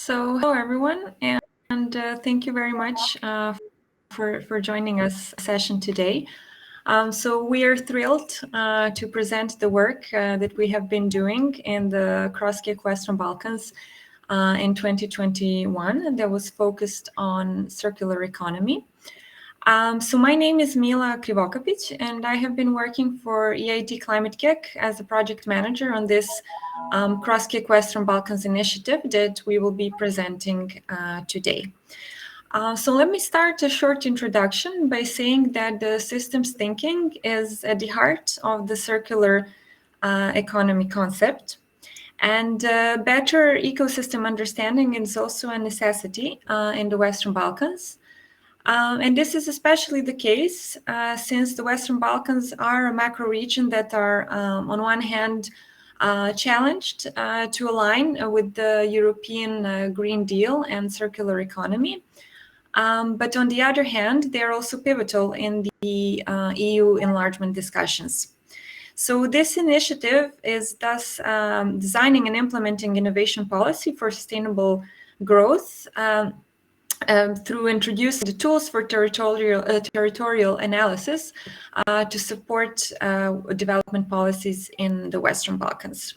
So hello everyone, and thank you very much for joining us session today. So we are thrilled to present the work that we have been doing in the CROSS-KIC Western Balkans in 2021 that was focused on circular economy. So my name is Mila Krivokapic, and I have been working for EIT Climate KIC as a project manager on this CROSS-KIC Western Balkans initiative that we will be presenting today. So let me start a short introduction by saying that the systems thinking is at the heart of the circular economy concept. And better ecosystem understanding is also a necessity in the Western Balkans. And this is especially the case since the Western Balkans are a macro region that are, on one hand, challenged to align with the European Green Deal and circular economy. But on the other hand, they're also pivotal in the EU enlargement discussions. So this initiative is thus designing and implementing innovation policy for sustainable growth through introducing the tools for territorial analysis to support development policies in the Western Balkans.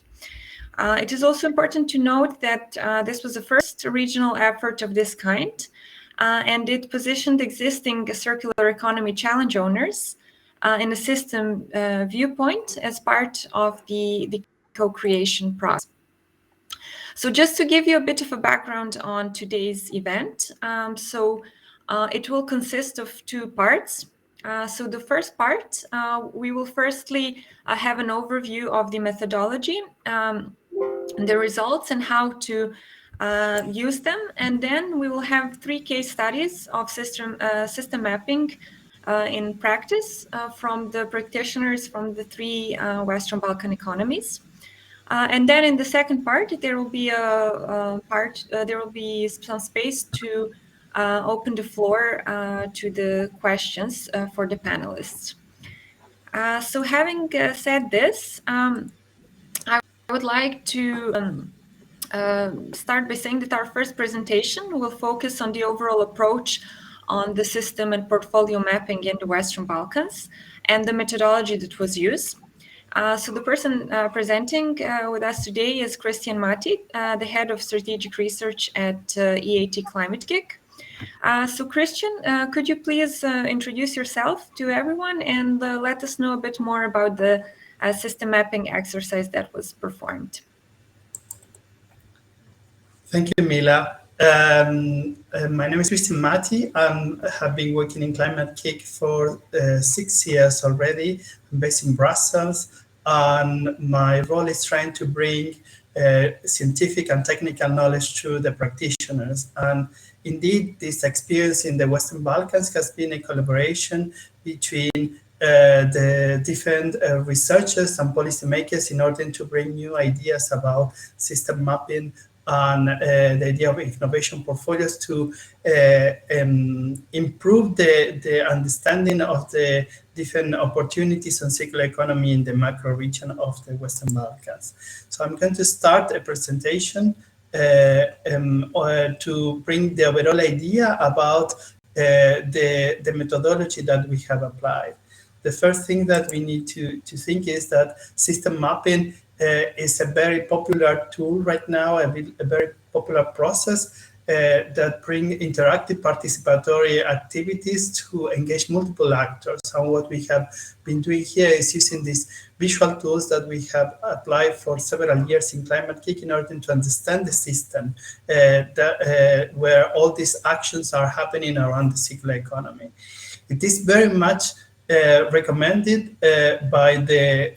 It is also important to note that this was the first regional effort of this kind, and it positioned existing circular economy challenge owners in a system viewpoint as part of the co-creation process. So just to give you a bit of a background on today's event, it will consist of two parts. So the first part, we will firstly have an overview of the methodology, the results and how to use them. And then we will have 3 case studies of system mapping in practice from the practitioners from the 3 Western Balkan economies. And then in the second part, there will be some space to open the floor to the questions for the panelists. So having said this, I would like to start by saying that our first presentation will focus on the overall approach on the system and portfolio mapping in the Western Balkans and the methodology that was used. So the person presenting with us today is Christian Mati, the head of strategic research at EIT Climate KIC. So Christian, could you please introduce yourself to everyone and let us know a bit more about the system mapping exercise that was performed? Thank you, Mila. My name is Christian Mati. I have been working in Climate KIC for 6 years already. I'm based in Brussels, and my role is trying to bring scientific and technical knowledge to the practitioners. And indeed, this experience in the Western Balkans has been a collaboration between the different researchers and policymakers in order to bring new ideas about system mapping and the idea of innovation portfolios to improve the understanding of the different opportunities on circular economy in the macro region of the Western Balkans. So I'm going to start a presentation to bring the overall idea about the methodology that we have applied. The first thing that we need to think is that system mapping is a very popular tool right now, a very popular process that bring interactive participatory activities to engage multiple actors. And what we have been doing here is using these visual tools that we have applied for several years in Climate KIC in order to understand the system where all these actions are happening around the circular economy. It is very much recommended by the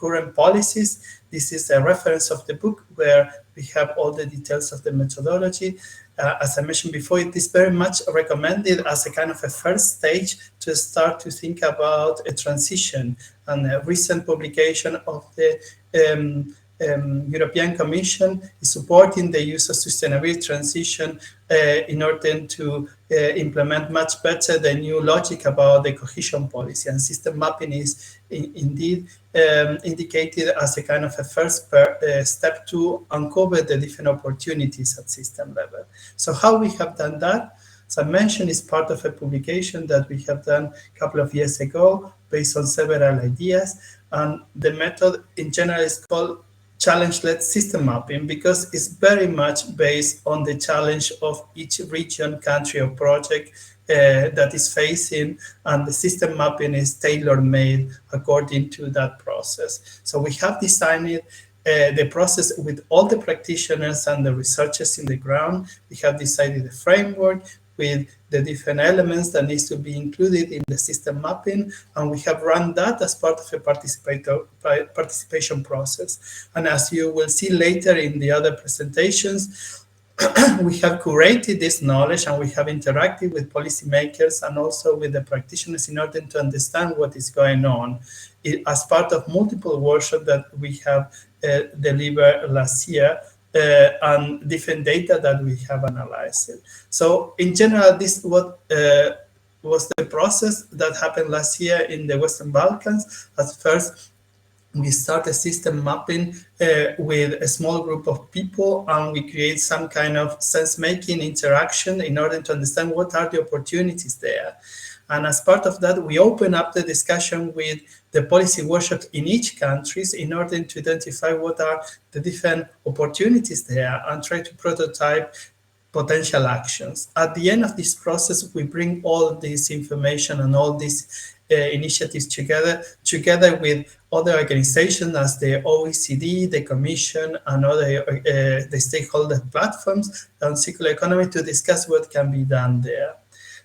current policies. This is a reference of the book where we have all the details of the methodology. As I mentioned before, it is very much recommended as a kind of a first stage to start to think about a transition. And a recent publication of the European Commission is supporting the use of sustainability transition in order to implement much better the new logic about the cohesion policy. And system mapping is indeed indicated as a kind of a first step to uncover the different opportunities at system level. So how we have done that? As I mentioned, is part of a publication that we have done a couple of years ago based on several ideas. And the method in general is called challenge-led system mapping because it's very much based on the challenge of each region, country, or project that is facing, and the system mapping is tailor-made according to that process. So we have designed the process with all the practitioners and the researchers in the ground. We have decided the framework with the different elements that needs to be included in the system mapping, and we have run that as part of a participation process. And as you will see later in the other presentations, we have curated this knowledge and we have interacted with policymakers and also with the practitioners in order to understand what is going on as part of multiple workshops that we have delivered last year and different data that we have analyzed. So in general, this what was the process that happened last year in the Western Balkans. At first, we start a system mapping with a small group of people, and we create some kind of sense-making interaction in order to understand what are the opportunities there. And as part of that, we open up the discussion with the policy workshops in each country in order to identify what are the different opportunities there and try to prototype potential actions. At the end of this process, we bring all this information and all these initiatives together with other organizations as the OECD, the Commission, and other the stakeholder platforms on circular economy to discuss what can be done there.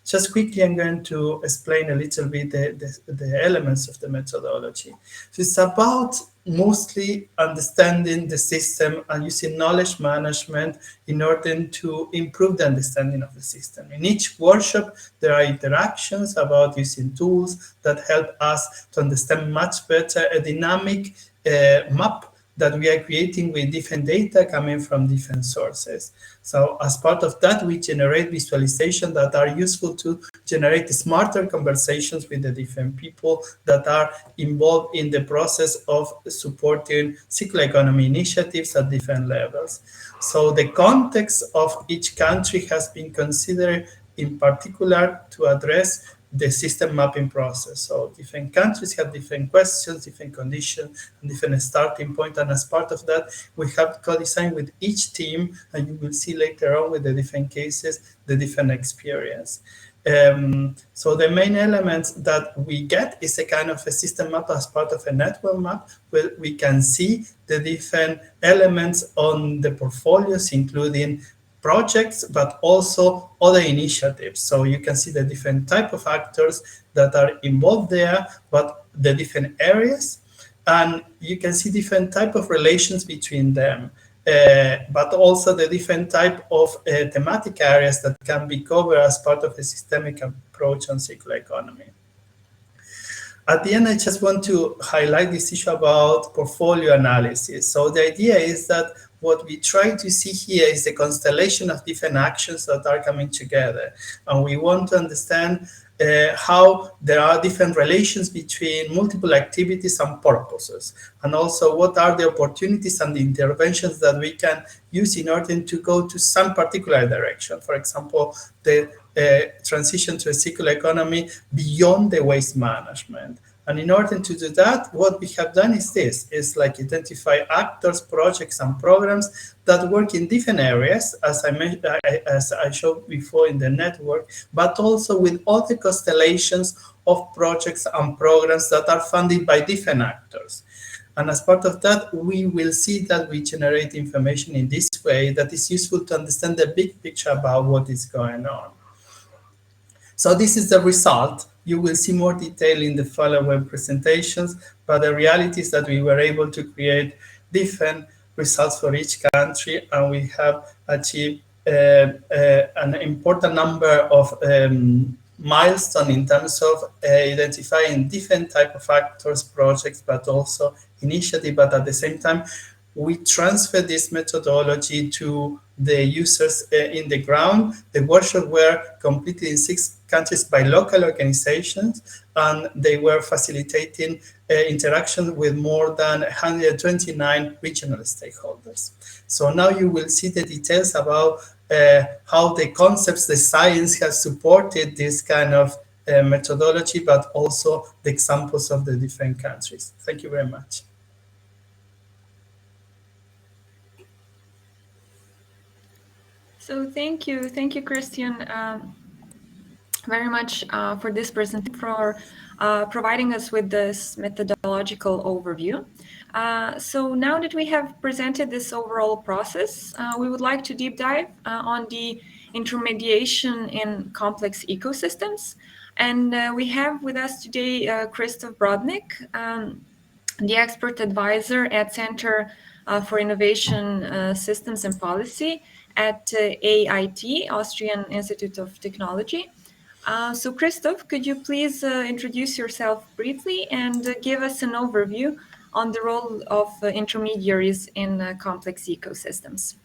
Just quickly, I'm going to explain a little bit the elements of the methodology. So it's about mostly understanding the system and using knowledge management in order to improve the understanding of the system. In each workshop, there are interactions about using tools that help us to understand much better a dynamic map that we are creating with different data coming from different sources. So as part of that, we generate visualization that are useful to generate smarter conversations with the different people that are involved in the process of supporting circular economy initiatives at different levels. So the context of each country has been considered in particular to address the system mapping process. So different countries have different questions, different conditions, and different starting point. And as part of that, we have co-designed with each team, and you will see later on with the different cases, the different experience. So the main elements that we get is a kind of a system map as part of a network map where we can see the different elements on the portfolios, including projects, but also other initiatives. So you can see the different type of actors that are involved there, but the different areas, and you can see different type of relations between them, but also the different type of thematic areas that can be covered as part of a systemic approach on circular economy. At the end, I just want to highlight this issue about portfolio analysis. So the idea is that what we try to see here is a constellation of different actions that are coming together. And we want to understand how there are different relations between multiple activities and purposes. And also what are the opportunities and the interventions that we can use in order to go to some particular direction. For example, the transition to a circular economy beyond the waste management. And in order to do that, what we have done is this, is like identify actors, projects, and programs that work in different areas, as I showed before in the network, but also with other constellations of projects and programs that are funded by different actors. And as part of that, we will see that we generate information in this way that is useful to understand the big picture about what is going on. So this is the result. You will see more detail in the following presentations, but the reality is that we were able to create different results for each country, and we have achieved an important number of milestones in terms of identifying different type of actors, projects, but also initiative, but at the same time, we transfer this methodology to the users in the ground. The workshops were completed in 6 countries by local organizations, and they were facilitating interaction with more than 129 regional stakeholders. So now you will see the details about how the concepts, the science has supported this kind of methodology, but also the examples of the different countries. Thank you very much. So thank you, Christian, very much for this presentation, for providing us with this methodological overview. So now that we have presented this overall process, we would like to deep dive on the intermediation in complex ecosystems. And we have with us today Christoph Brodnick, the expert advisor at Center for Innovation Systems and Policy at AIT, Austrian Institute of Technology. So Christoph, could you please introduce yourself briefly and give us an overview on the role of intermediaries in complex ecosystems?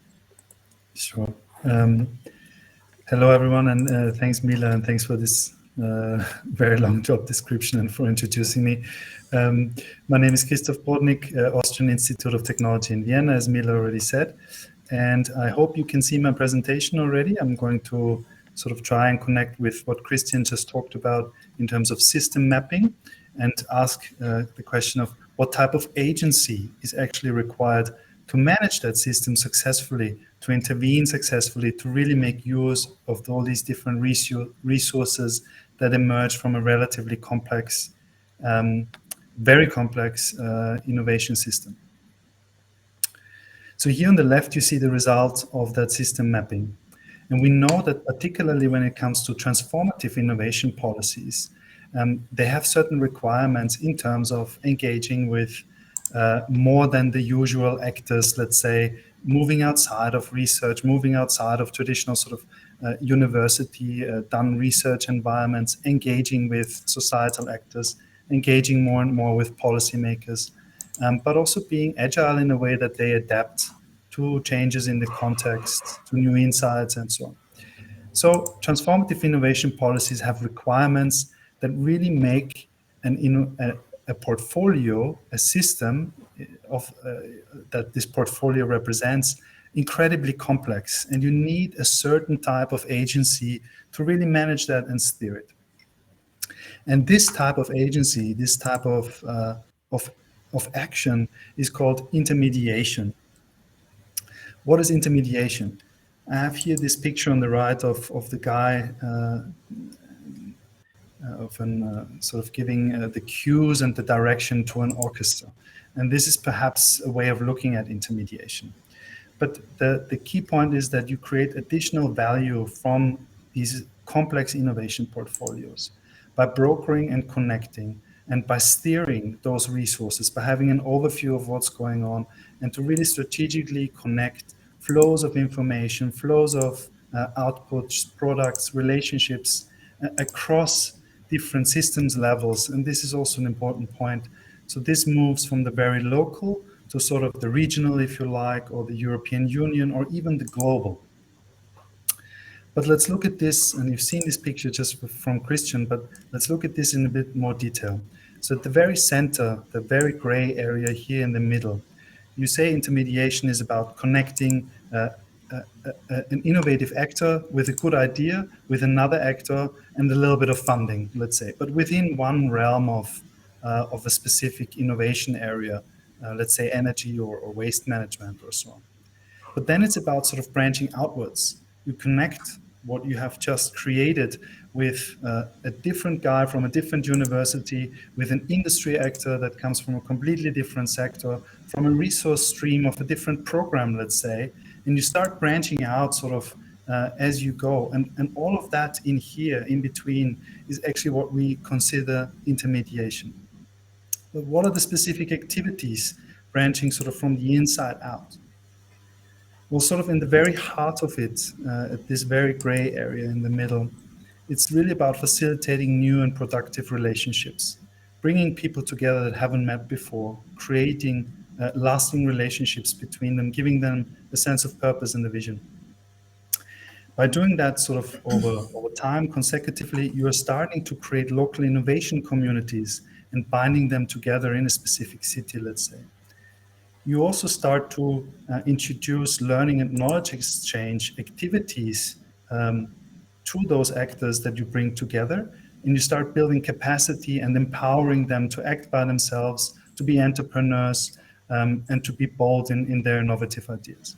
Sure. Hello, everyone, and thanks, Mila, and thanks for this very long job description and for introducing me. My name is Christoph Brodnick, Austrian Institute of Technology in Vienna, as Mila already said. And I hope you can see my presentation already. I'm going to sort of try and connect with what Christian just talked about in terms of system mapping and ask the question of what type of agency is actually required to manage that system successfully, to intervene successfully, to really make use of all these different resources that emerge from a relatively complex, very complex innovation system. So here on the left, you see the result of that system mapping. And we know that particularly when it comes to transformative innovation policies, they have certain requirements in terms of engaging with more than the usual actors, let's say, moving outside of research, moving outside of traditional sort of university done research environments, engaging with societal actors, engaging more and more with policymakers, but also being agile in a way that they adapt to changes in the context, to new insights, and so on. So transformative innovation policies have requirements that really make a portfolio, a system of that this portfolio represents, incredibly complex, and you need a certain type of agency to really manage that and steer it. And this type of agency, this type of action is called intermediation. What is intermediation? I have here this picture on the right of the guy sort of giving the cues and the direction to an orchestra. And this is perhaps a way of looking at intermediation. But the key point is that you create additional value from these complex innovation portfolios by brokering and connecting and by steering those resources, by having an overview of what's going on, and to really strategically connect flows of information, flows of outputs, products, relationships across different systems levels. And this is also an important point. So this moves from the very local to sort of the regional, if you like, or the European Union, or even the global. But let's look at this, and you've seen this picture just from Christian, but let's look at this in a bit more detail. So at the very center, the very gray area here in the middle, you say intermediation is about connecting an innovative actor with a good idea, with another actor, and a little bit of funding, let's say, but within one realm of a specific innovation area, let's say energy or waste management or so on. But then it's about sort of branching outwards. You connect what you have just created with a different guy from a different university, with an industry actor that comes from a completely different sector, from a resource stream of a different program, let's say, and you start branching out sort of as you go. And all of that in here, in between, is actually what we consider intermediation. But what are the specific activities branching sort of from the inside out? Well, sort of in the very heart of it, at this very gray area in the middle, it's really about facilitating new and productive relationships, bringing people together that haven't met before, creating lasting relationships between them, giving them a sense of purpose and a vision. By doing that sort of over time, consecutively, you are starting to create local innovation communities and binding them together in a specific city, let's say. You also start to introduce learning and knowledge exchange activities to those actors that you bring together, and you start building capacity and empowering them to act by themselves, to be entrepreneurs, and to be bold in their innovative ideas.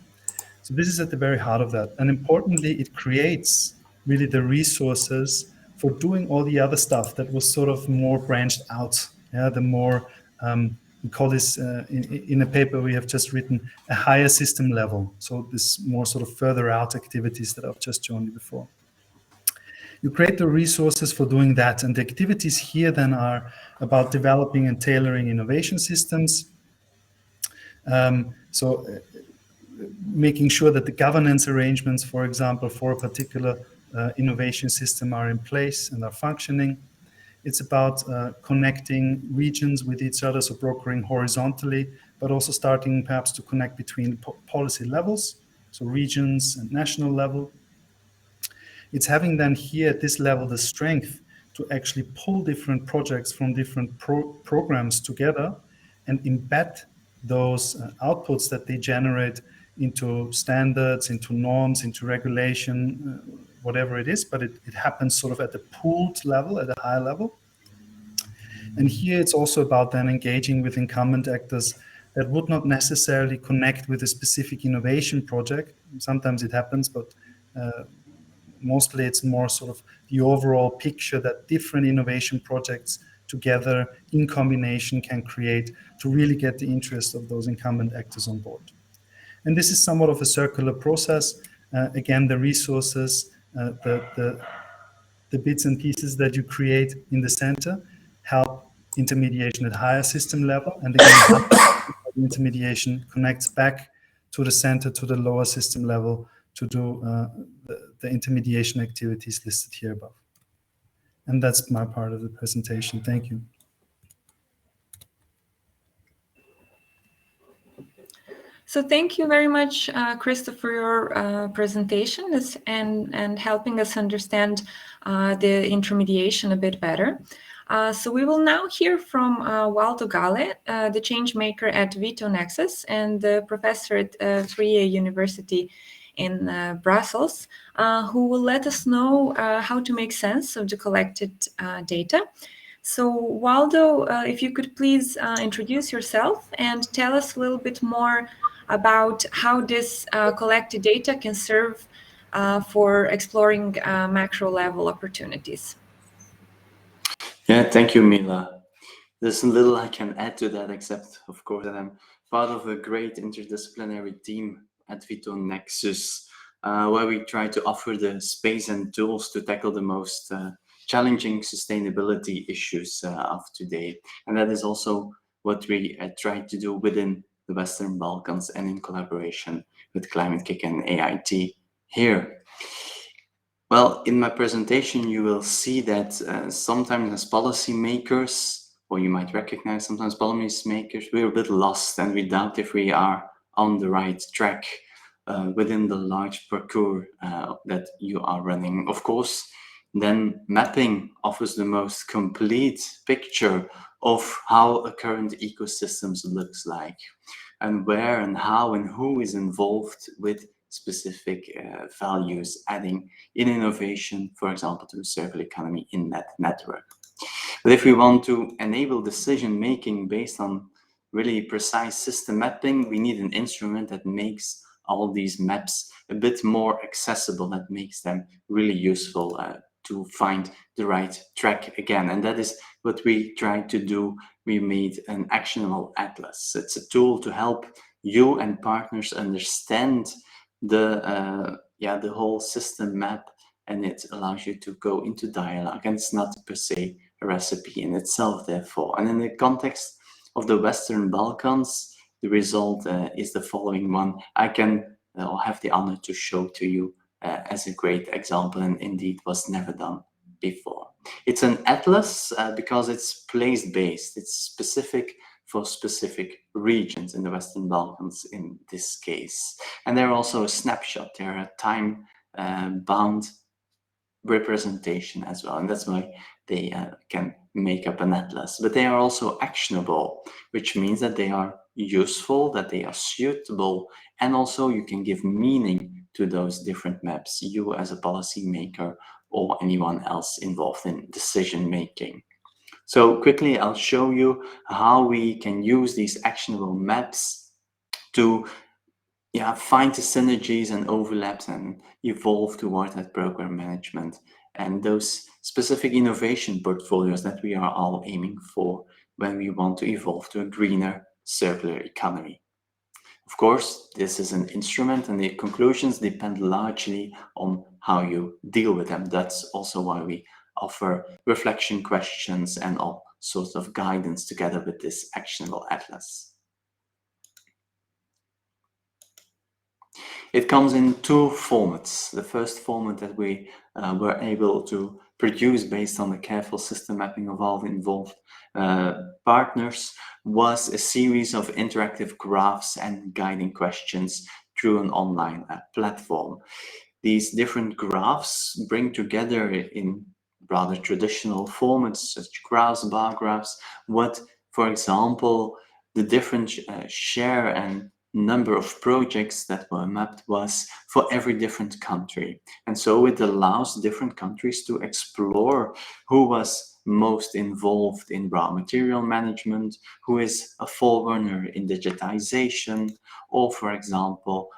So this is at the very heart of that. And importantly, it creates really the resources for doing all the other stuff that was sort of more branched out. Yeah, the more, we call this in a paper we have just written, a higher system level. So this more sort of further out activities that I've just shown you before. You create the resources for doing that. And the activities here then are about developing and tailoring innovation systems. Making sure that the governance arrangements, for example, for a particular innovation system are in place and are functioning. It's about connecting regions with each other, so brokering horizontally, but also starting perhaps to connect between policy levels, so regions and national level. It's having then here at this level the strength to actually pull different projects from different programs together and embed those outputs that they generate into standards, into norms, into regulation, whatever it is, but it happens sort of at the pooled level, at a higher level. And here it's also about then engaging with incumbent actors that would not necessarily connect with a specific innovation project. Sometimes it happens, but mostly it's more sort of the overall picture that different innovation projects together in combination can create to really get the interest of those incumbent actors on board. And this is somewhat of a circular process. Again, the resources, the bits and pieces that you create in the center help intermediation at higher system level. And again, the intermediation connects back to the center, to the lower system level to do the intermediation activities listed here above. And that's my part of the presentation. Thank you. So thank you very much, Christoph, for your presentation and helping us understand the intermediation a bit better. So we will now hear from Waldo Gale, the change maker at Vito Nexus and the professor at Vrije University in Brussels, who will let us know how to make sense of the collected data. So Waldo, if you could please introduce yourself and tell us a little bit more about how this collected data can serve for exploring macro level opportunities. Yeah, thank you, Mila. There's little I can add to that, except, of course, that I'm part of a great interdisciplinary team at Vito Nexus, where we try to offer the space and tools to tackle the most challenging sustainability issues of today. And that is also what we try to do within the Western Balkans and in collaboration with CROSS-KIC and AIT here. Well, in my presentation, you will see that sometimes as policymakers, or you might recognize sometimes policymakers, we're a bit lost and we doubt if we are on the right track within the large parcours that you are running. Of course, then mapping offers the most complete picture of how a current ecosystem looks like and where and how and who is involved with specific values adding in innovation, for example, to the circular economy in that network. But if we want to enable decision making based on really precise system mapping, we need an instrument that makes all these maps a bit more accessible, that makes them really useful to find the right track again. And that is what we tried to do. We made an actionable atlas. It's a tool to help you and partners understand the whole system map, and it allows you to go into dialogue, and it's not per se a recipe in itself, therefore. And in the context of the Western Balkans, the result is the following one. I can have the honor to show to you as a great example, and indeed was never done before. It's an atlas because it's place-based. It's specific for specific regions in the Western Balkans in this case. And they're also a snapshot. They're a time bound representation as well, and that's why they can make up an atlas. But they are also actionable, which means that they are useful, that they are suitable, and also you can give meaning to those different maps, you as a policymaker or anyone else involved in decision making. So quickly, I'll show you how we can use these actionable maps to find the synergies and overlaps and evolve toward that program management and those specific innovation portfolios that we are all aiming for when we want to evolve to a greener circular economy. Of course, this is an instrument and the conclusions depend largely on how you deal with them. That's also why we offer reflection questions and all sorts of guidance together with this actionable atlas. It comes in two formats. The first format that we were able to produce based on the careful system mapping of all involved partners was a series of interactive graphs and guiding questions through an online platform. These different graphs bring together in rather traditional formats such as graphs, bar graphs, what, for example, the different share and number of projects that were mapped was for every different country. And so it allows different countries to explore who was most involved in raw material management, who is a forerunner in digitization, or for example,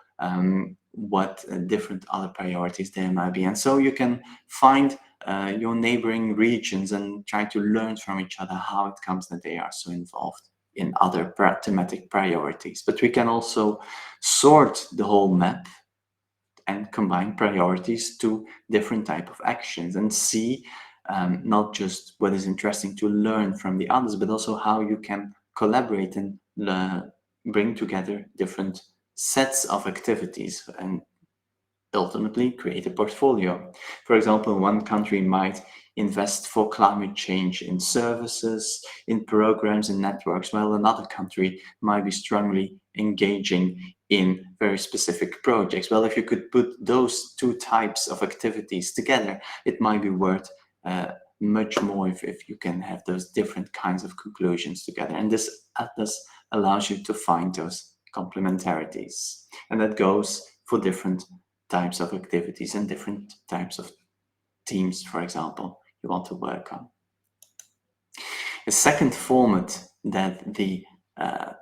what different other priorities there might be. And so you can find your neighboring regions and try to learn from each other how it comes that they are so involved in other thematic priorities. But we can also sort the whole map and combine priorities to different type of actions and see not just what is interesting to learn from the others, but also how you can collaborate and bring together different sets of activities and ultimately create a portfolio. For example, one country might invest for climate change in services, in programs and networks, while another country might be strongly engaging in very specific projects. Well, if you could put those two types of activities together, it might be worth much more if you can have those different kinds of conclusions together. And this atlas allows you to find those complementarities. And that goes for different types of activities and different types of teams, for example, you want to work on. The second format that the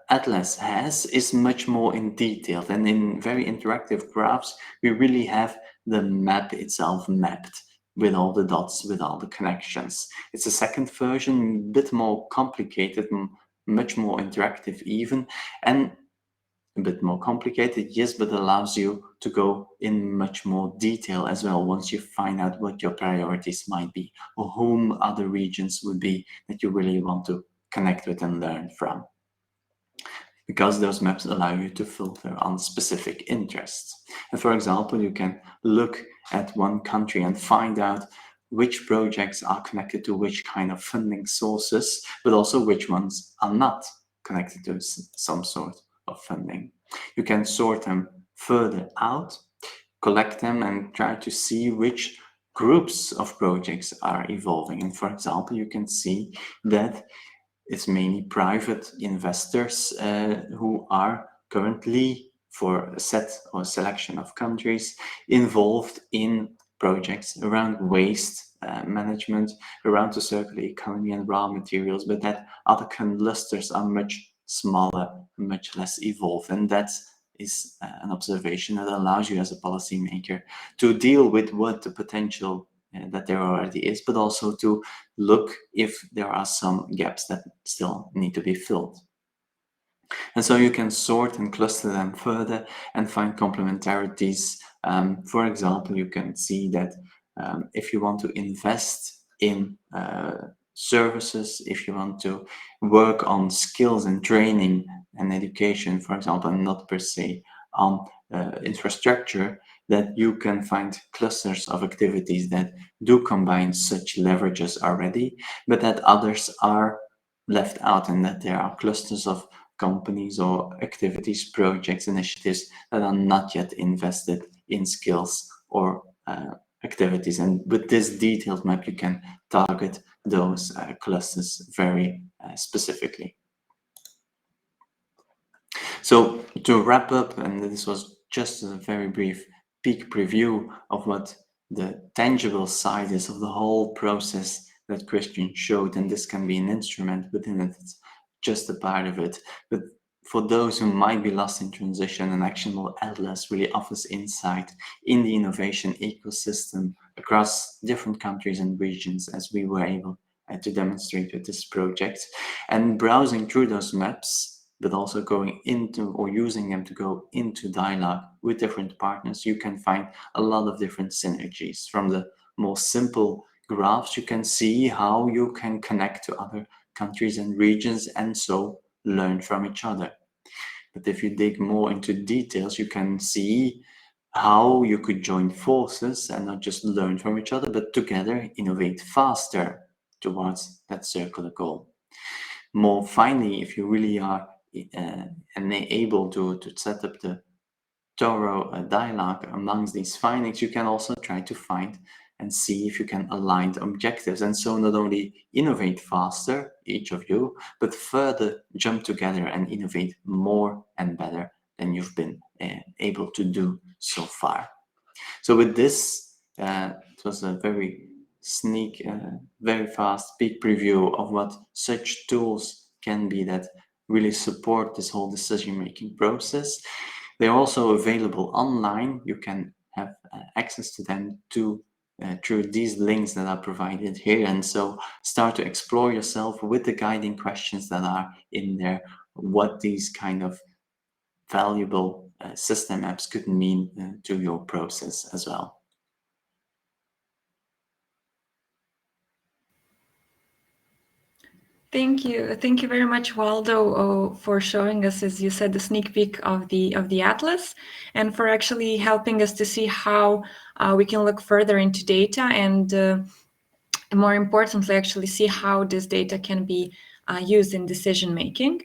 atlas has is much more in detail, and in very interactive graphs we really have the map itself mapped with all the dots, with all the connections. It's a second version, a bit more complicated, much more interactive even, and a bit more complicated, yes, but allows you to go in much more detail as well once you find out what your priorities might be or whom other regions would be that you really want to connect with and learn from. Because those maps allow you to filter on specific interests. And for example, you can look at one country and find out which projects are connected to which kind of funding sources, but also which ones are not connected to some sort of funding. You can sort them further out, collect them, and try to see which groups of projects are evolving. And for example, you can see that it's mainly private investors who are currently, for a set or selection of countries, involved in projects around waste management, around the circular economy and raw materials, but that other clusters are much smaller, much less evolved. And that is an observation that allows you as a policymaker to deal with what the potential that there already is, but also to look if there are some gaps that still need to be filled. And so you can sort and cluster them further and find complementarities. For example, you can see that if you want to invest in services, if you want to work on skills and training and education, for example, and not per se on infrastructure, that you can find clusters of activities that do combine such leverages already, but that others are left out, and that there are clusters of companies or activities, projects, initiatives that are not yet invested in skills or activities. And with this detailed map, you can target those clusters very specifically. So to wrap up, and this was just a very brief peek preview of what the tangible side is of the whole process that Christian showed, and this can be an instrument within it, it's just a part of it. But for those who might be lost in transition, an actionable atlas really offers insight in the innovation ecosystem across different countries and regions, as we were able to demonstrate with this project. And browsing through those maps, but also going into or using them to go into dialogue with different partners, you can find a lot of different synergies. From the more simple graphs, you can see how you can connect to other countries and regions and so learn from each other. But if you dig more into details, you can see how you could join forces and not just learn from each other, but together innovate faster towards that circular goal. More finally, if you really are able to set up the thorough dialogue amongst these findings, you can also try to find and see if you can align the objectives, and so not only innovate faster, each of you, but further jump together and innovate more and better than you've been able to do so far. So with this, it was a very very fast peek preview of what such tools can be that really support this whole decision-making process. They're also available online. You can have access to them through these links that are provided here, and so start to explore yourself with the guiding questions that are in there, what these kind of valuable system maps could mean to your process as well. Thank you very much, Waldo, for showing us, as you said, the sneak peek of the atlas, and for actually helping us to see how we can look further into data, and more importantly, actually see how this data can be used in decision making.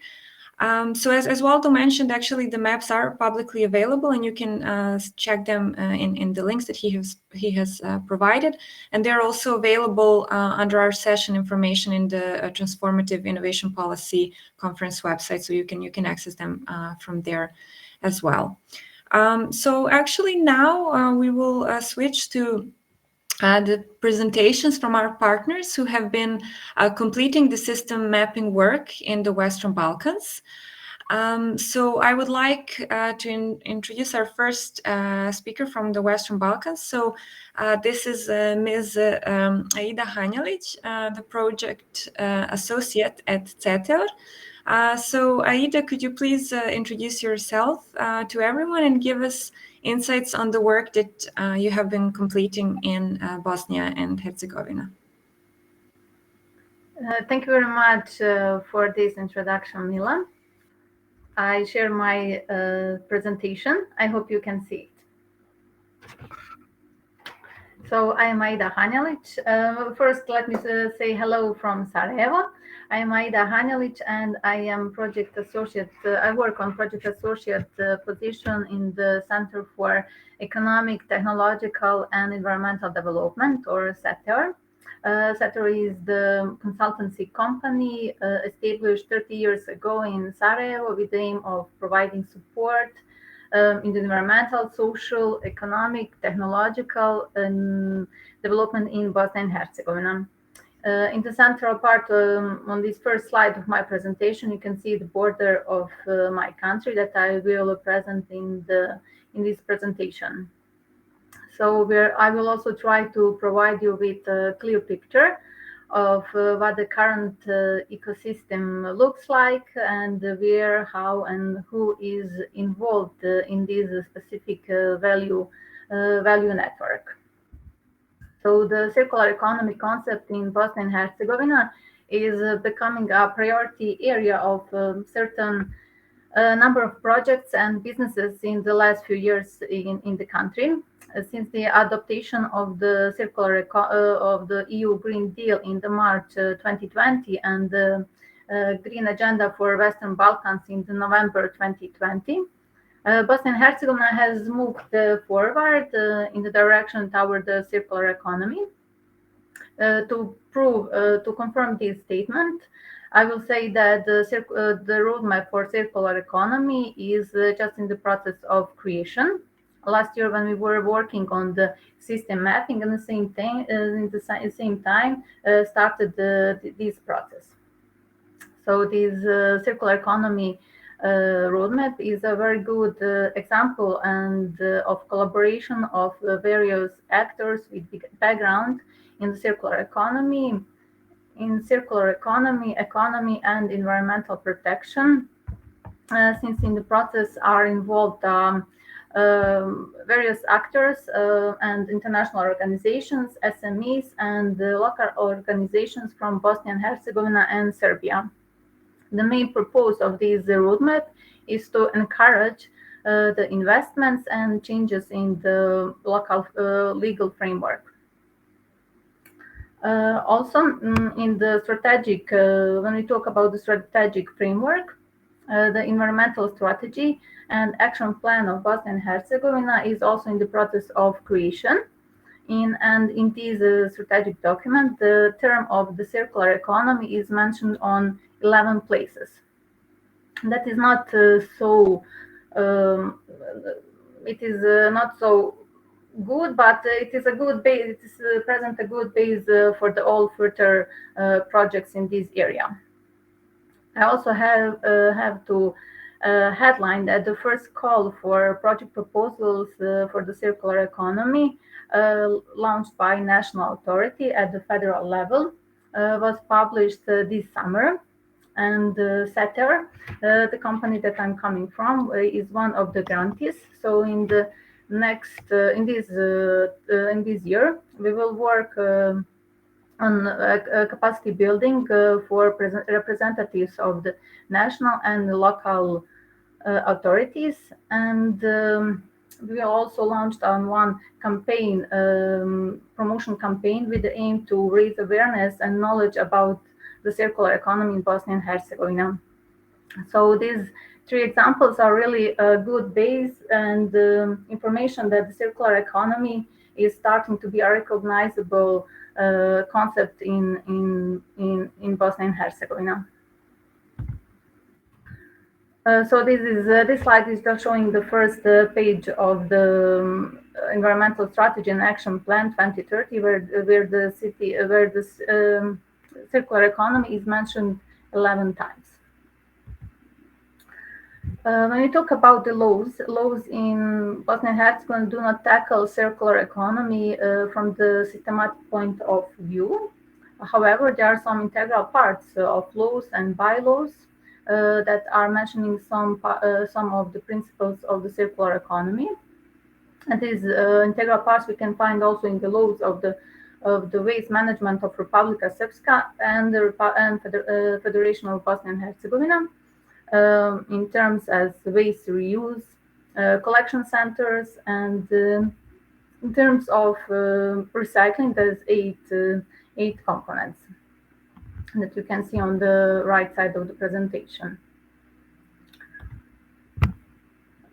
So as Waldo mentioned, actually the maps are publicly available, and you can check them in the links that he has provided, and they're also available under our session information in the Transformative Innovation Policy Conference website, so you can access them from there as well. So actually now we will switch to the presentations from our partners who have been completing the system mapping work in the Western Balkans. So I would like to introduce our first speaker from the Western Balkans. So this is Ms. Aida Hanjalic, the project associate at CETER. So Aida, could you please introduce yourself to everyone and give us insights on the work that you have been completing in Bosnia and Herzegovina? Thank you very much for this introduction, Mila. I share my presentation. I hope you can see it. So I am Aida Hanjalic. First, let me say hello from Sarajevo. I am Aida Hanjalic, and I am project associate. I work on project associate position in the Center for Economic, Technological, and Environmental Development, or CETER. CETER is the consultancy company established 30 years ago in Sarajevo with the aim of providing support in the environmental, social, economic, technological development in Bosnia and Herzegovina. In the central part, on this first slide of my presentation, you can see the border of my country that I will present in this presentation. So I will also try to provide you with a clear picture of what the current ecosystem looks like, and where, how, and who is involved in this specific value network. So the circular economy concept in Bosnia and Herzegovina is becoming a priority area of certain number of projects and businesses in the last few years in the country. Since the adoption of the of the EU Green Deal in the March 2020 and the Green Agenda for Western Balkans in November 2020. Bosnia and Herzegovina has moved forward in the direction toward the circular economy. To confirm this statement, I will say that the roadmap for circular economy is just in the process of creation. Last year, when we were working on the system mapping, at the same time, started this process. So this circular economy roadmap is a very good example and of collaboration of various actors with background in the circular economy, economy and environmental protection, since in the process are involved various actors and international organizations, SMEs, and local organizations from Bosnia and Herzegovina and Serbia. The main purpose of this roadmap is to encourage the investments and changes in the local legal framework. Also, in the strategic, when we talk about the strategic framework, the environmental strategy and action plan of Bosnia and Herzegovina is also in the process of creation. In this strategic document, the term of the circular economy is mentioned on 11 places. That is not so. It is not so good, but it is a good base. It is present a good base for the all further projects in this area. I also have to headline that the first call for project proposals for the circular economy, launched by national authority at the federal level, was published this summer. And SETER, the company that I'm coming from, is one of the grantees. So in the next in this year, we will work on capacity building for representatives of the national and the local authorities, and we also launched on one campaign, promotion campaign, with the aim to raise awareness and knowledge about the circular economy in Bosnia and Herzegovina. So these three examples are really a good base and information that the circular economy is starting to be a recognizable concept in Bosnia and Herzegovina. So this slide is just showing the first page of the environmental strategy and action plan 2030, where the circular economy is mentioned 11 times. When we talk about the laws in Bosnia and Herzegovina do not tackle circular economy from the systematic point of view. However, there are some integral parts of laws and bylaws that are mentioning some of the principles of the circular economy. And these integral parts we can find also in the laws of the waste management of Republika Srpska and the Federation of Bosnia and Herzegovina. In terms as waste reuse, collection centers, and in terms of recycling, there's eight components that you can see on the right side of the presentation.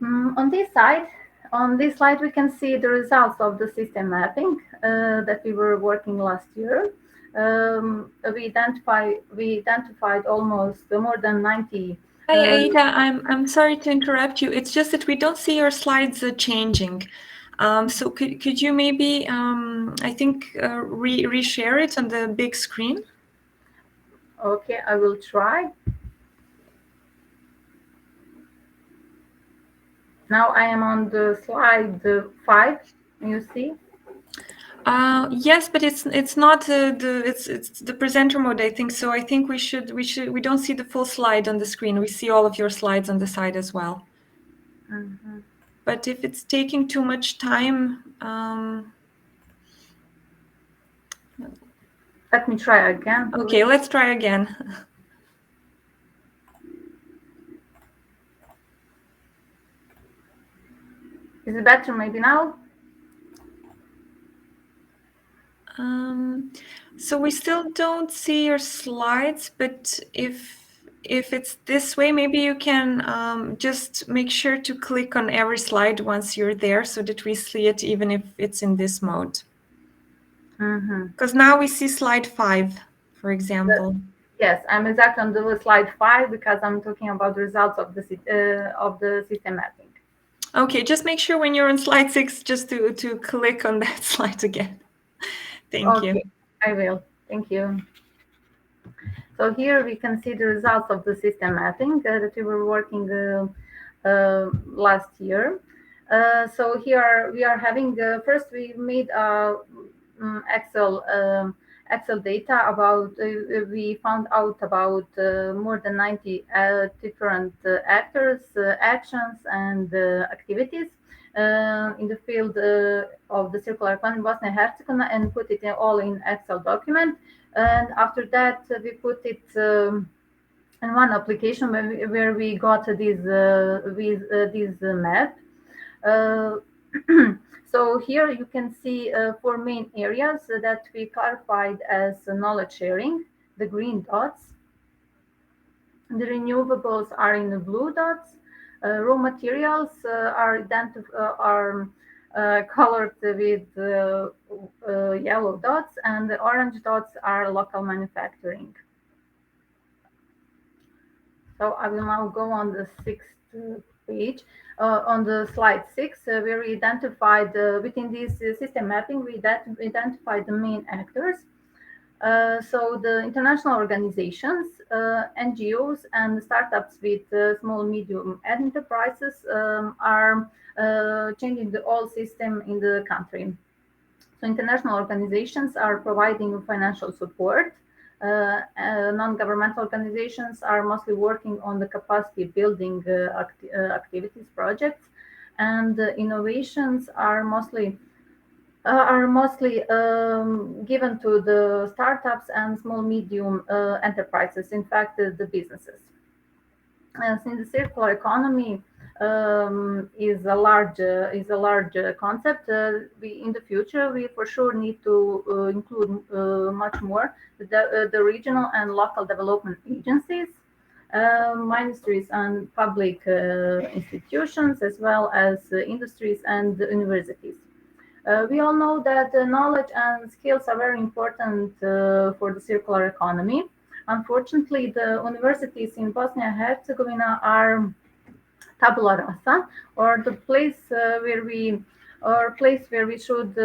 On this slide, we can see the results of the system mapping that we were working last year. We identified almost more than 90. Hi, Aida. I'm sorry to interrupt you. It's just that we don't see your slides changing. So could you maybe, I think, reshare it on the big screen? Okay, I will try. Now I am on the slide 5. You see? Yes, but it's not it's the presenter mode, I think. So I think we don't see the full slide on the screen. We see all of your slides on the side as well. Mm-hmm. But if it's taking too much time, let me try again. Okay, let's try again. Is it better maybe now? So we still don't see your slides, but if if it's this way, maybe you can just make sure to click on every slide once you're there so that we see it even if it's in this mode. Because now we see slide 5, for example. Yes, I'm exactly on the slide 5 because I'm talking about the results of the system mapping. Okay, just make sure when you're on slide 6 just to click on that slide again. Thank you. I will. Thank you. So here we can see the results of the system mapping that we were working last year. So here we are having first we made Excel data about we found out about more than 90 different actors, actions, and activities in the field of the circular economy in Bosnia and Herzegovina, and put it all in Excel document. And after that, we put it in one application where we got this map. So here you can see 4 main areas that we clarified as knowledge sharing, the green dots. The renewables are in the blue dots. Raw materials are colored with yellow dots, and the orange dots are local manufacturing. So I will now go on the 6th page. On the slide 6, where we identified within this system mapping, we identified the main actors. So the international organizations, NGOs, and startups with small, medium enterprises are changing the whole system in the country. So international organizations are providing financial support. Non-governmental organizations are mostly working on the capacity building activities projects, and innovations are mostly given to the startups and small medium enterprises, in fact the businesses. Since the circular economy is a large concept, in the future we for sure need to include much more the regional and local development agencies, ministries and public institutions, as well as industries and universities. We all know that knowledge and skills are very important for the circular economy. Unfortunately, the universities in Bosnia and Herzegovina are tabula rasa, or the place where we should.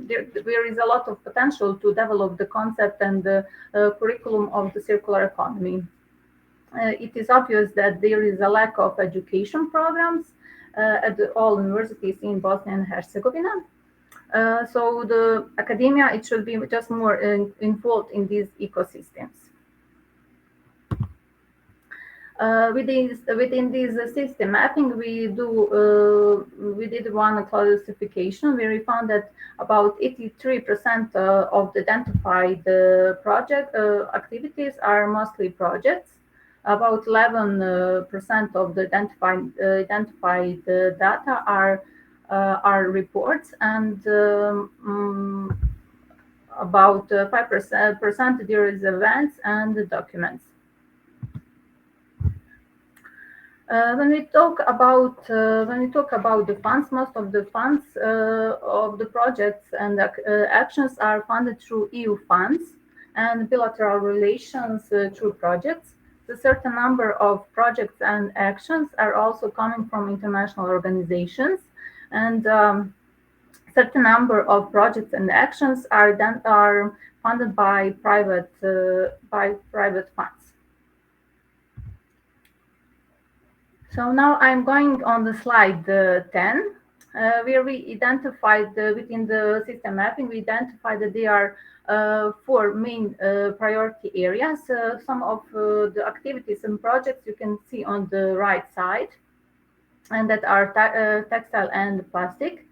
There is a lot of potential to develop the concept and the curriculum of the circular economy. It is obvious that there is a lack of education programs at all universities in Bosnia and Herzegovina. So the academia, it should be just more involved in these ecosystems. Within this system mapping, we did one classification where we found that about 83% of the identified project activities are mostly projects. About 11% of the identified data are reports, and about 5% there is events and documents. When we talk about the funds, most of the funds of the projects and actions are funded through EU funds and bilateral relations through projects. A certain number of projects and actions are also coming from international organizations, and certain number of projects and actions are funded by private funds. So now I'm going on the slide 10, where we identified within the system mapping, we identified that there are 4 main priority areas. Some of the activities and projects you can see on the right side, and that are textile and plastic.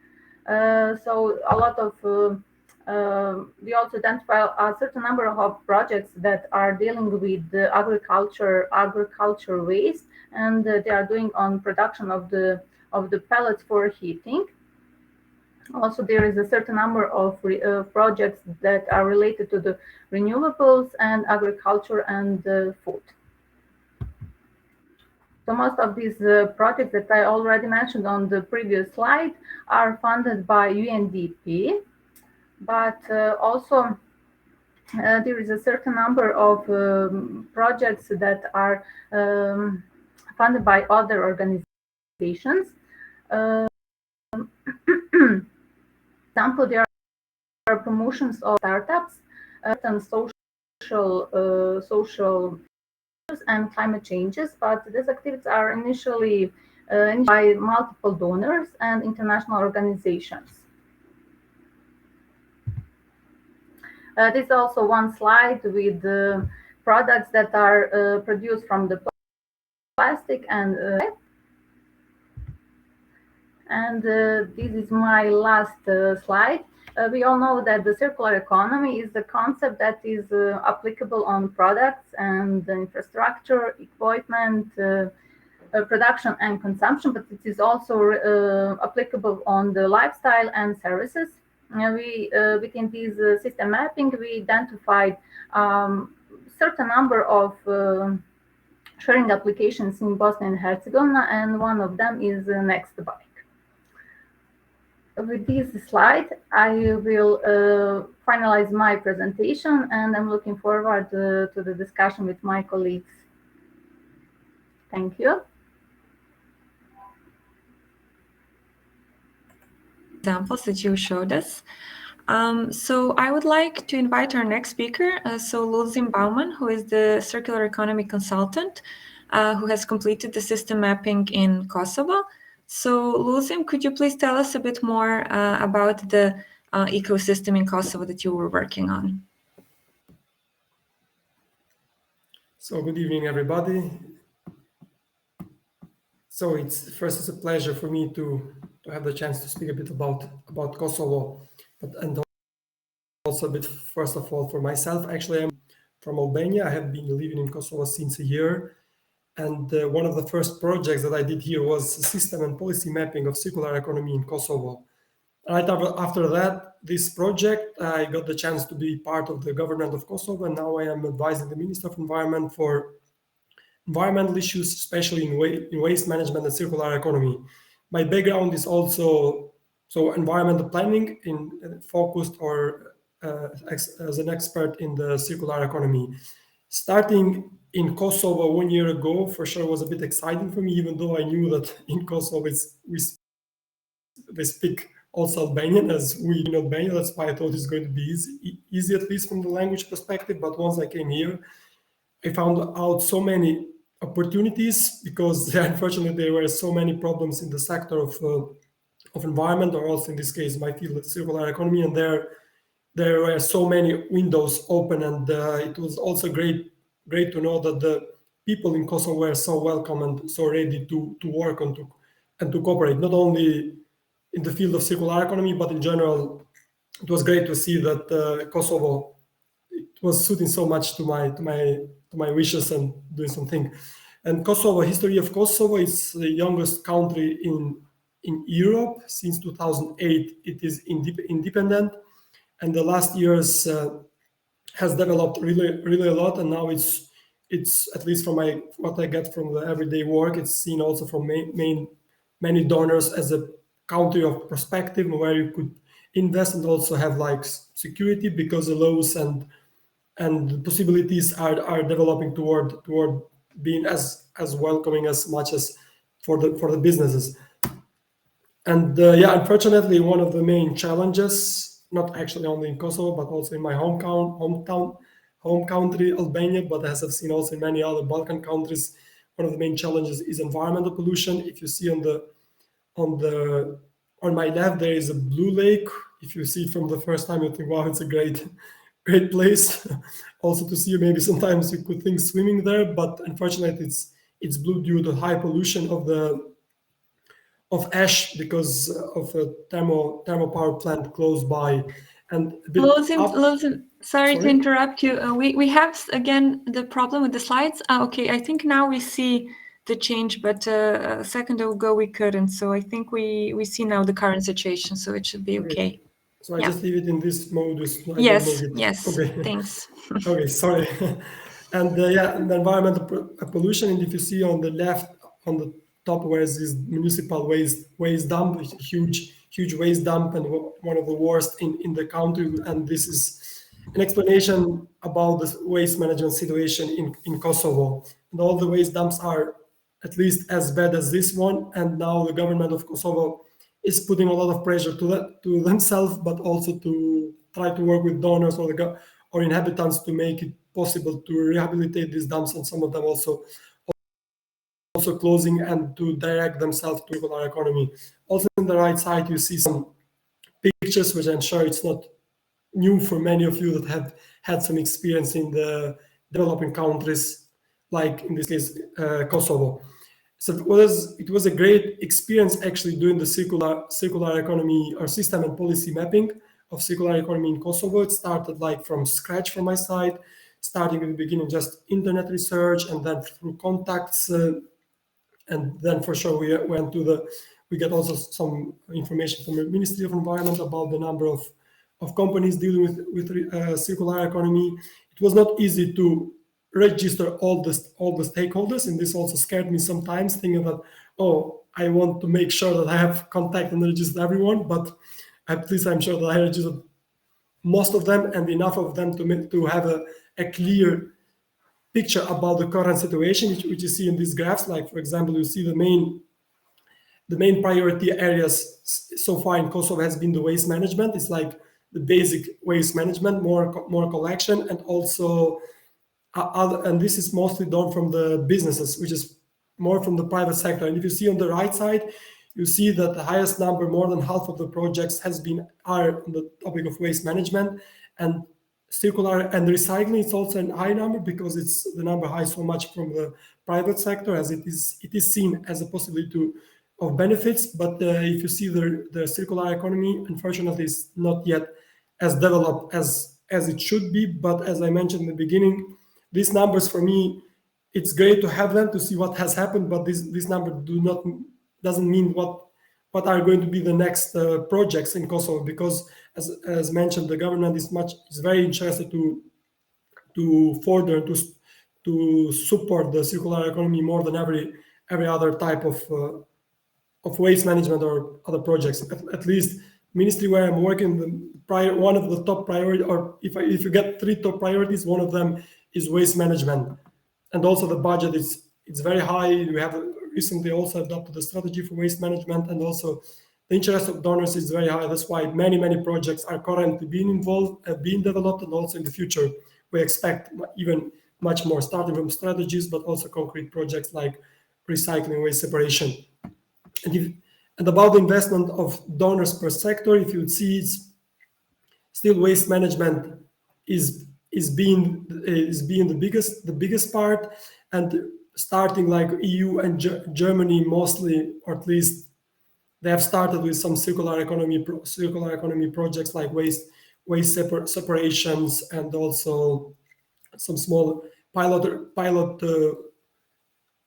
So a lot of we also identify a certain number of projects that are dealing with the agriculture waste, and they are doing on production of the pellets for heating. Also, there is a certain number of projects that are related to the renewables and agriculture and food. So most of these projects that I already mentioned on the previous slide are funded by UNDP, but also there is a certain number of projects that are funded by other organizations. Example, there are promotions of startups, and social and climate changes, but these activities are initially by multiple donors and international organizations. This is also one slide with products that are produced from the plastic and this is my last slide. We all know that the circular economy is a concept that is applicable on products and infrastructure, equipment, production and consumption, but it is also applicable on the lifestyle and services. Within this system mapping, we identified certain number of sharing applications in Bosnia and Herzegovina, and one of them is Nextbike. With this slide, I will finalize my presentation, and I'm looking forward to the discussion with my colleagues. Thank you. Examples that you showed us. So I would like to invite our next speaker, Luzim Bauman, who is the circular economy consultant, who has completed the system mapping in Kosovo. So Luzim, could you please tell us a bit more about the ecosystem in Kosovo that you were working on? So good evening, everybody. So it's a pleasure for me to have the chance to speak a bit about Kosovo, and also a bit, first of all, for myself. Actually, I'm from Albania. I have been living in Kosovo since a year. And one of the first projects that I did here was system and policy mapping of circular economy in Kosovo. Right after that, this project, I got the chance to be part of the government of Kosovo, and now I am advising the Minister of Environment for environmental issues, especially in waste management and circular economy. My background is also environmental planning, focused or as an expert in the circular economy. Starting in Kosovo 1 year ago, for sure, was a bit exciting for me, even though I knew that in Kosovo they speak also Albanian, as we in Albania. That's why I thought it's going to be easy, at least from the language perspective. But once I came here, I found out so many opportunities, because unfortunately there were so many problems in the sector of environment, or also in this case my field, circular economy, and there were so many windows open, and it was also great to know that the people in Kosovo were so welcome and so ready to work and to cooperate, not only in the field of circular economy, but in general. It was great to see that Kosovo, it was suiting so much to my wishes and doing something. And Kosovo, history of Kosovo, is the youngest country in Europe. Since 2008, it is independent, and the last years has developed really a lot. And now it's at least from what I get from the everyday work, it's seen also from many donors as a country of perspective, where you could invest and also have like security, because the laws and the possibilities are developing toward being as welcoming as much as for the businesses. And unfortunately, one of the main challenges, not actually only in Kosovo, but also in my home country, Albania, but as I've seen also in many other Balkan countries, one of the main challenges is environmental pollution. If you see on my left, there is a blue lake. If you see it from the first time, you think, wow, it's a great place. Also to see, maybe sometimes you could think swimming there, but unfortunately it's blue due to high pollution of ash, because of a thermal power plant close by. And Luzim, sorry to interrupt you. We have again the problem with the slides. Okay, I think now we see the change, but a second ago we couldn't. So I think we see now the current situation, so it should be okay. So I just leave it in this mode. Yes. Okay. Thanks. Okay, sorry. And the environmental pollution, and if you see on the left, on the top, where is this municipal waste dump, huge waste dump, and one of the worst in the country. And this is an explanation about the waste management situation in Kosovo. And all the waste dumps are at least as bad as this one. And now the government of Kosovo is putting a lot of pressure to themselves, but also to try to work with donors or inhabitants to make it possible to rehabilitate these dumps, and some of them also closing, and to direct themselves to circular economy. Also on the right side, you see some pictures, which I'm sure it's not new for many of you that have had some experience in the developing countries, like in this case, Kosovo. So it was a great experience actually doing the circular economy or system and policy mapping of circular economy in Kosovo. It started like from scratch from my side, starting at the beginning just internet research, and then through contacts, and then for sure we get also some information from the Ministry of Environment about the number of companies dealing with circular economy. It was not easy to register all the stakeholders, and this also scared me sometimes, thinking that, oh, I want to make sure that I have contact and register everyone, but at least I'm sure that I registered most of them, and enough of them to have a clear picture about the current situation, which you see in these graphs. Like, for example, you see the main priority areas so far in Kosovo has been the waste management. It's like the basic waste management, more collection, and also and this is mostly done from the businesses, which is more from the private sector. And if you see on the right side, you see that the highest number, more than half of the projects are on the topic of waste management, and circular and recycling. It's also a high number, because it's the number high so much from the private sector, as it is seen as a possibility of benefits. But if you see the circular economy, unfortunately, is not yet as developed as it should be. But as I mentioned in the beginning, these numbers, for me, it's great to have them to see what has happened, but this number doesn't mean what are going to be the next projects in Kosovo, because as mentioned, the government is very interested to further to support the circular economy more than every other type of waste management or other projects. At least ministry where I'm working, one of the top priority, or if you get 3 top priorities, one of them is waste management. And also the budget it's very high. We have recently also adopted a strategy for waste management, and also the interest of donors is very high. That's why many projects are currently being developed, and also in the future we expect even much more, starting from strategies, but also concrete projects like recycling, waste separation. And about the investment of donors per sector, if you would see, it's still waste management is being the biggest part, and starting like EU and Germany mostly, or at least they have started with some circular economy projects like waste separations, and also some small pilot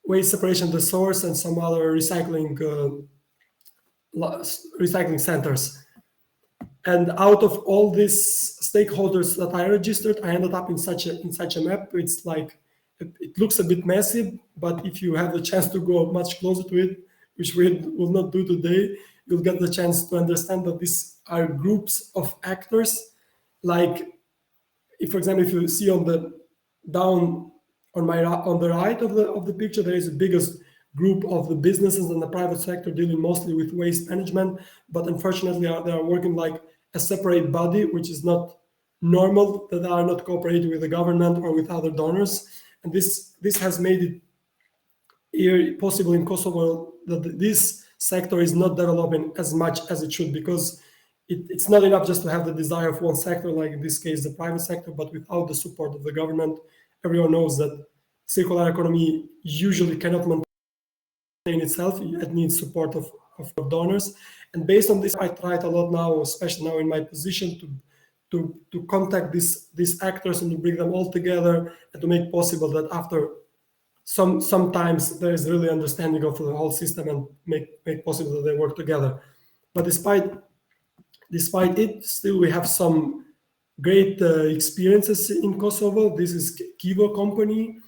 waste separation at the source, and some other recycling centers. And out of all these stakeholders that I registered, I ended up in such a map. It's like it looks a bit messy, but if you have the chance to go much closer to it, which we will not do today, you'll get the chance to understand that these are groups of actors. Like, for example, if you see on the right of the picture, there is the biggest group of the businesses and the private sector dealing mostly with waste management, but unfortunately they are working like a separate body, which is not normal, that are not cooperating with the government or with other donors. And this has made it possible in Kosovo that this sector is not developing as much as it should, because it's not enough just to have the desire of one sector, like in this case the private sector, but without the support of the government. Everyone knows that circular economy usually cannot maintain itself. It needs support of donors. And based on this, I tried a lot now, especially now in my position, to contact these actors and to bring them all together, and to make possible that after sometimes there is really understanding of the whole system, and make possible that they work together. But despite it, still we have some great experiences in Kosovo. This is Kivo Company.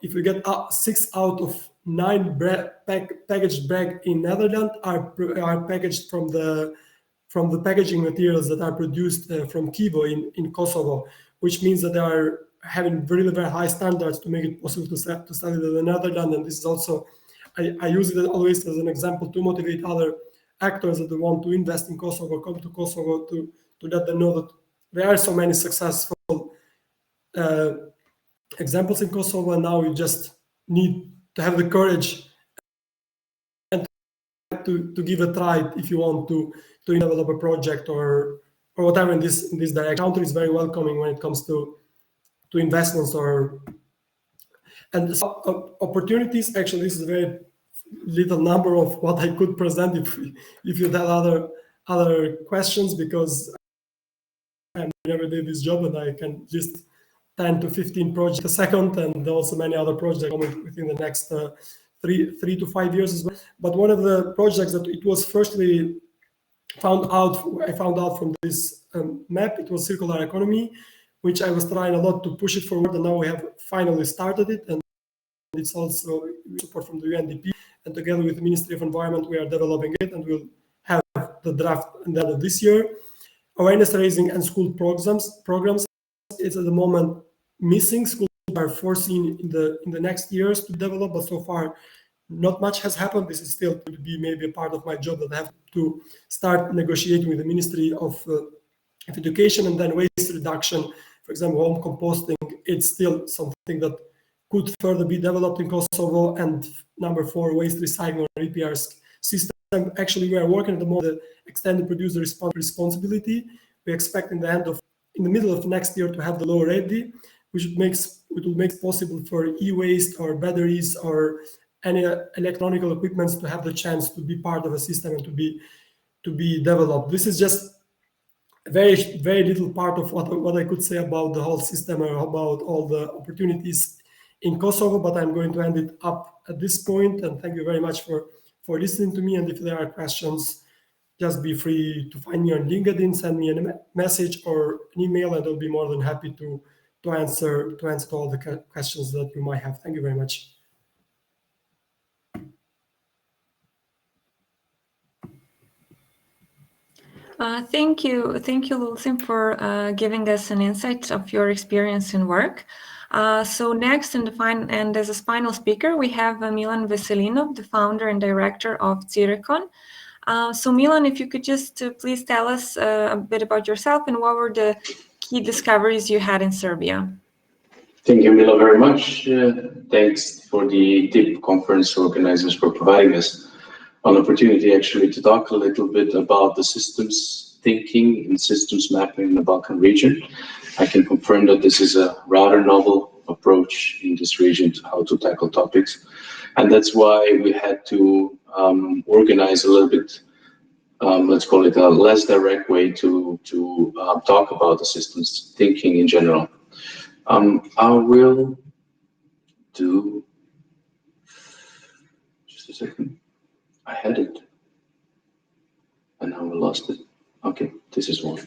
If we get 6 out of packaged bag in Netherlands are packaged from the packaging materials that are produced from Kivo in Kosovo, which means that they are having very, very high standards to make it possible to sell it in the Netherlands. And this is also, I use it always as an example to motivate other actors that want to invest in Kosovo, come to Kosovo, to let them know that there are so many successful examples in Kosovo, and now we just need to have the courage and to give a try if you want to develop a project or whatever in this direction. The country is very welcoming when it comes to investments and opportunities. Actually, this is a very little number of what I could present if you had other questions, because I never did this job and I can just 10 to 15 projects a second, and also many other projects coming within the next 3 to 5 years as well. But one of the projects that it was firstly I found out from this map, it was circular economy, which I was trying a lot to push it forward, and now we have finally started it, and it's also support from the UNDP, and together with the Ministry of Environment we are developing it, and we'll have the draft at the end of this year. Awareness raising and school programs is at the moment missing. Schools are foreseen in the next years to develop, but so far not much has happened. This is still to be maybe a part of my job that I have to start negotiating with the Ministry of Education. And then waste reduction, for example, home composting, it's still something that could further be developed in Kosovo. And number 4, waste recycling or repair system. Actually, we are working at the moment the extended producer responsibility. We expect in the middle of next year to have the law ready, which will make it possible for e-waste or batteries or any electronic equipments to have the chance to be part of a system and to be developed. This is just a very, very little part of what I could say about the whole system or about all the opportunities in Kosovo, but I'm going to end it up at this point. And thank you very much for listening to me. And if there are questions, just be free to find me on LinkedIn, send me a message or an email, and I'll be more than happy to answer all the questions that you might have. Thank you very much. Thank you, Lulzim, for giving us an insight of your experience and work. So next, and as a final speaker, we have Milan Veselinov, the founder and director of CROSS-KIC. So Milan, if you could just please tell us a bit about yourself and what were the key discoveries you had in Serbia. Thank you, Mila, very much. Thanks for the TIP conference organizers for providing us an opportunity actually to talk a little bit about the systems thinking and systems mapping in the Balkan region. I can confirm that this is a rather novel approach in this region to how to tackle topics. And that's why we had to organize a little bit, let's call it a less direct way to talk about the systems thinking in general. I will do, just a second, I had it, and now I lost it. Okay, this is one.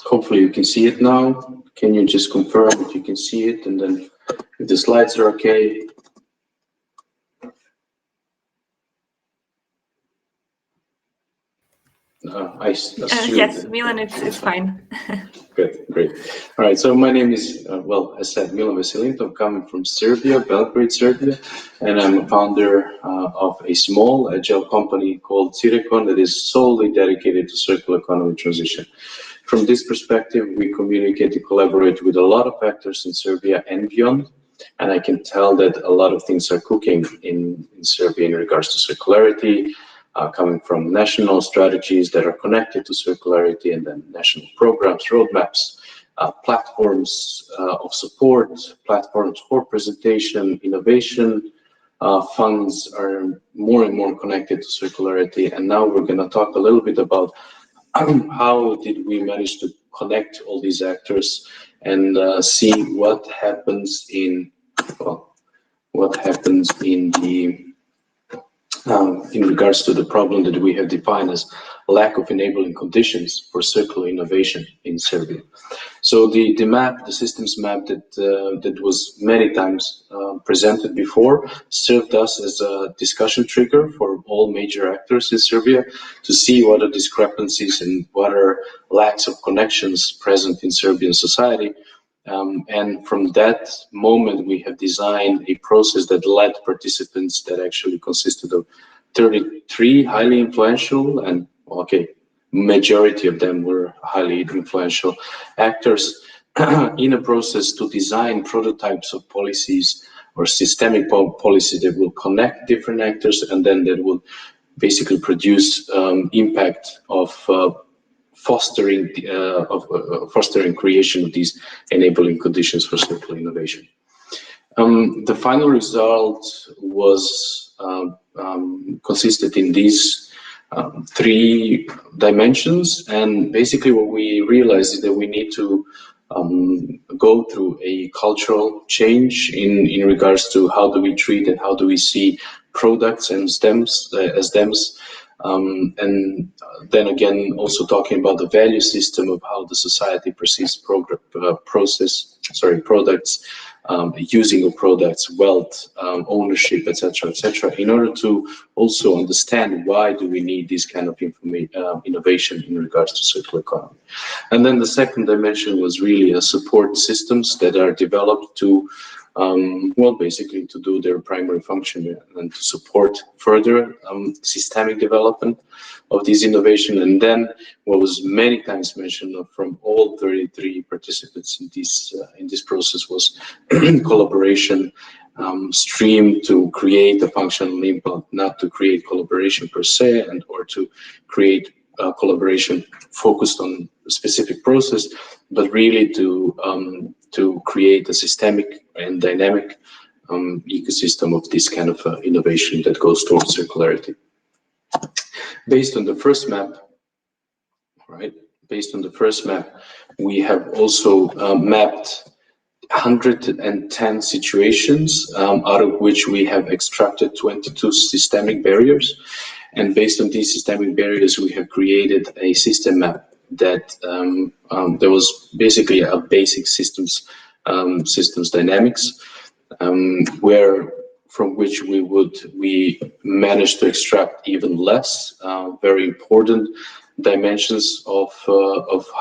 Hopefully you can see it now. Can you just confirm if you can see it, and then if the slides are okay? Yes, Milan, it's fine. Great. All right, so my name is, well, as said, Milan Veselinov. I'm coming from Serbia, Belgrade, Serbia, and I'm a founder of a small agile company called CROSS-KIC that is solely dedicated to circular economy transition. From this perspective, we communicate and collaborate with a lot of actors in Serbia and beyond, and I can tell that a lot of things are cooking in Serbia in regards to circularity, coming from national strategies that are connected to circularity, and then national programs, roadmaps, platforms of support, platforms for presentation, innovation, funds are more and more connected to circularity. And now we're going to talk a little bit about how did we manage to connect all these actors and see what happens in, well, what happens in the regards to the problem that we have defined as lack of enabling conditions for circular innovation in Serbia. So the map, the systems map that was many times presented before, served us as a discussion trigger for all major actors in Serbia to see what are discrepancies and what are lacks of connections present in Serbian society. And from that moment, we have designed a process that led participants that actually consisted of 33 highly influential and, majority of them were highly influential actors in a process to design prototypes of policies or systemic policy that will connect different actors, and then that will basically produce impact of fostering creation of these enabling conditions for circular innovation. The final result was consisted in these 3 dimensions, and basically what we realized is that we need to go through a cultural change in regards to how do we treat and how do we see products and stems as stems. And then again, also talking about the value system of how the society perceives products, using of products, wealth, ownership, etc., in order to also understand why do we need this kind of innovation in regards to circular economy. And then the second dimension was really a support systems that are developed to basically to do their primary function and to support further systemic development of this innovation. And then what was many times mentioned from all 33 participants in this process was collaboration stream to create a functional impact, not to create collaboration per se or to create collaboration focused on a specific process, but really to create a systemic and dynamic ecosystem of this kind of innovation that goes towards circularity. Based on the first map, we have also mapped 110 situations, out of which we have extracted 22 systemic barriers. And based on these systemic barriers, we have created a system map that there was basically a basic systems dynamics, from which we managed to extract even less very important dimensions of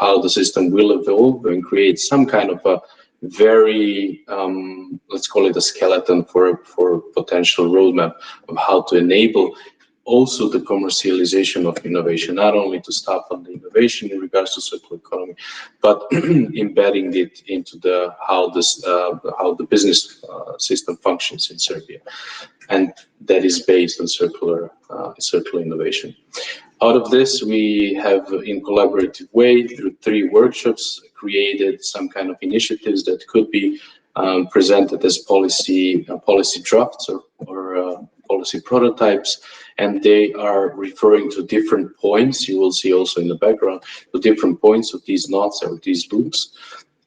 how the system will evolve and create some kind of a very let's call it a skeleton for potential roadmap of how to enable also the commercialization of innovation, not only to stop on the innovation in regards to circular economy, but embedding it into how the business system functions in Serbia, and that is based on circular innovation. Out of this, we have, in collaborative way, through 3 workshops, created some kind of initiatives that could be presented as policy drafts or policy prototypes, and they are referring to different points. You will see also in the background the different points of these knots or these loops,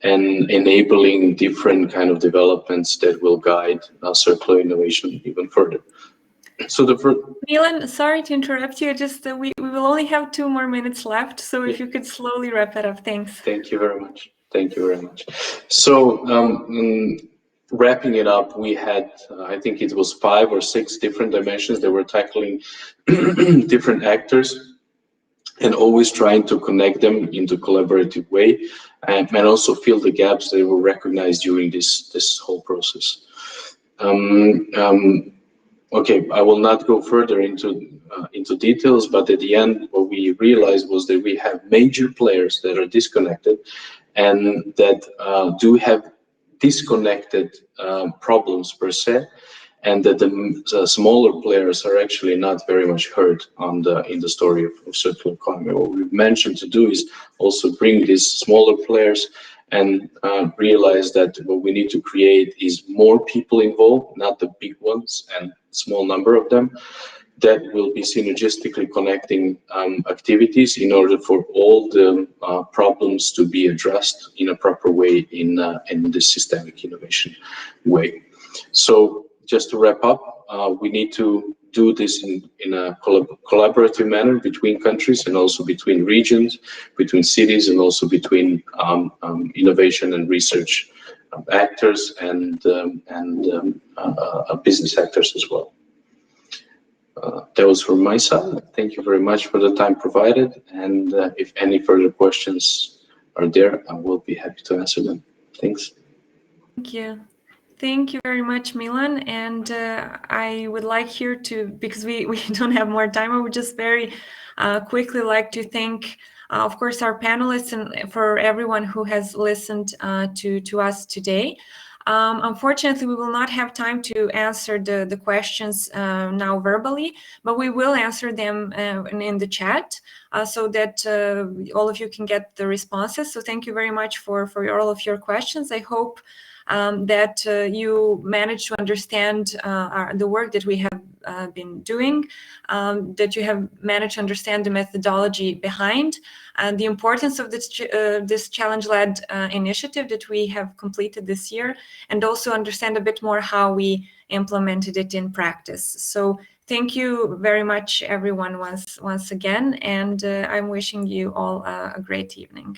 and enabling different kind of developments that will guide circular innovation even further. So Milan, sorry to interrupt you. Just we will only have 2 more minutes left, so if you could slowly wrap it up, thanks. Thank you very much. So wrapping it up, we had I think it was 5 or 6 different dimensions that were tackling different actors, and always trying to connect them into collaborative way, and also fill the gaps that were recognized during this whole process. Okay, I will not go further into details, but at the end, what we realized was that we have major players that are disconnected, and that do have disconnected problems per se, and that the smaller players are actually not very much heard in the story of circular economy. What we've mentioned to do is also bring these smaller players and realize that what we need to create is more people involved, not the big ones and small number of them, that will be synergistically connecting activities in order for all the problems to be addressed in a proper way in this systemic innovation way. So just to wrap up, we need to do this in a collaborative manner between countries and also between regions, between cities, and also between innovation and research actors and business actors as well. That was from my side. Thank you very much for the time provided, and if any further questions are there, I will be happy to answer them. Thanks. Thank you. Thank you very much, Milan. And I would like here to, because we don't have more time, I would just very quickly like to thank, of course, our panelists and for everyone who has listened to us today. Unfortunately, we will not have time to answer the questions now verbally, but we will answer them in the chat so that all of you can get the responses. So thank you very much for all of your questions. I hope that you managed to understand the work that we have been doing, that you have managed to understand the methodology behind and the importance of this challenge-led initiative that we have completed this year, and also understand a bit more how we implemented it in practice. So thank you very much, everyone, once again, and I'm wishing you all a great evening.